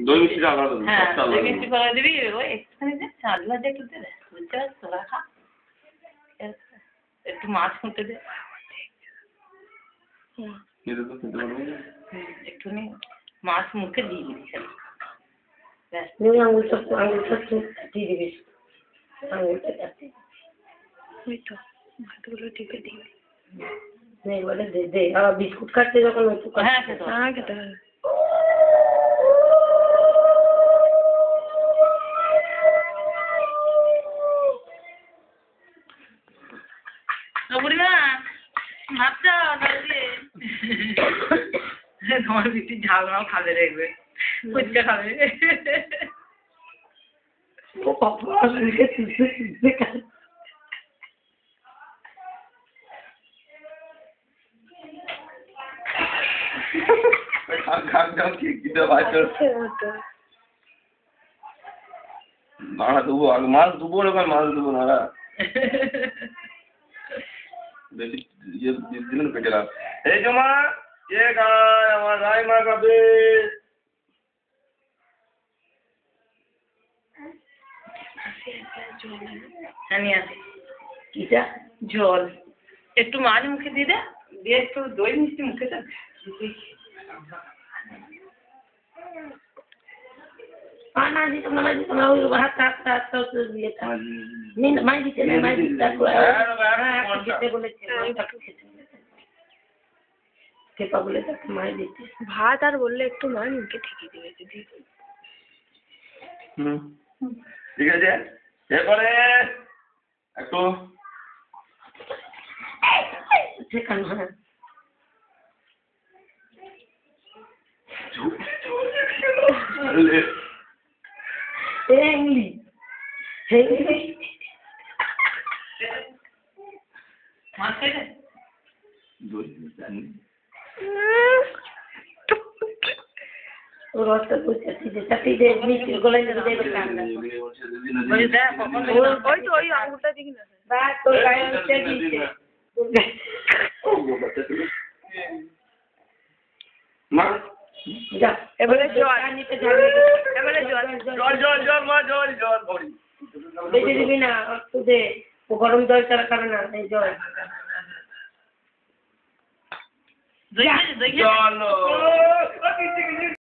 দই মিষ্টি আলাদা দেবো। হ্যাঁ, দই মিষ্টি করে দিবি, ওই একটুখানি দে, চাল ভাজা একটু দে, বুঝতে পারছিস, তোরা খা। একটু মাছ খুঁটে দে। একটুখানি মাছ মুখে দিয়ে দিবি খালি। আঙুলটা দিয়ে দিবি, আঙুলটা কাটে। ওই তো ভাতগুলো টিপে দিবি। এবারে দে দে, আবার বিস্কুট কাটতে যখন একটু হ্যাঁ, খেতে হবে। হ্যাঁ, খেতে হবে। বুড়িমা ভাতটা ডাল দিয়ে তোমার বেশি ঝাল নাও খাবে দেখবে, ফুচকা খাবে। মাছ দেবো আগে, মাছ দেবো ওরকম মাছ দেবো না বেশি ইয়ে দিলেন পেটে রাখ। এই জমা কে গায় আমার রায় মা খাবে। হ্যাঁ, নিয়ে আসি কিটা জল, একটু মাছ মুখে দিয়ে দে, দিয়ে একটু দই মিষ্টি মুখে দে। না দিতাম না, দিতাম না, ওই হাত মাই দিতে না, মাই দিতে বলেছে খেপা বলে তাকে মাই দিতে। ভাত আর বললে একটু মা মুখে ঠেকে দিবে যদি। ঠিক আছে, এরপরে একটু শেখানো। হ্যাঁ, হেংলি হেংলি মাছ খাইলে ও রসটা বুঝতেছি যে চাপি দিয়ে মিষ্টি গলায় দেবে দেবে কান্না। ওই দেখ কখন ওই তো ওই আঙুলটা দিবি না। বা তোর গায়ে হচ্ছে দিচ্ছে মা যা এবারে জল, নিতে যাবে, এবারে জল। জল জল জল মা জল জল বড়ি বেশি দিবি না, একটু দে, ও গরম জল ছাড়া খাবে না, এই জল দই খেয়েছিস? দই খেয়েছিস? জল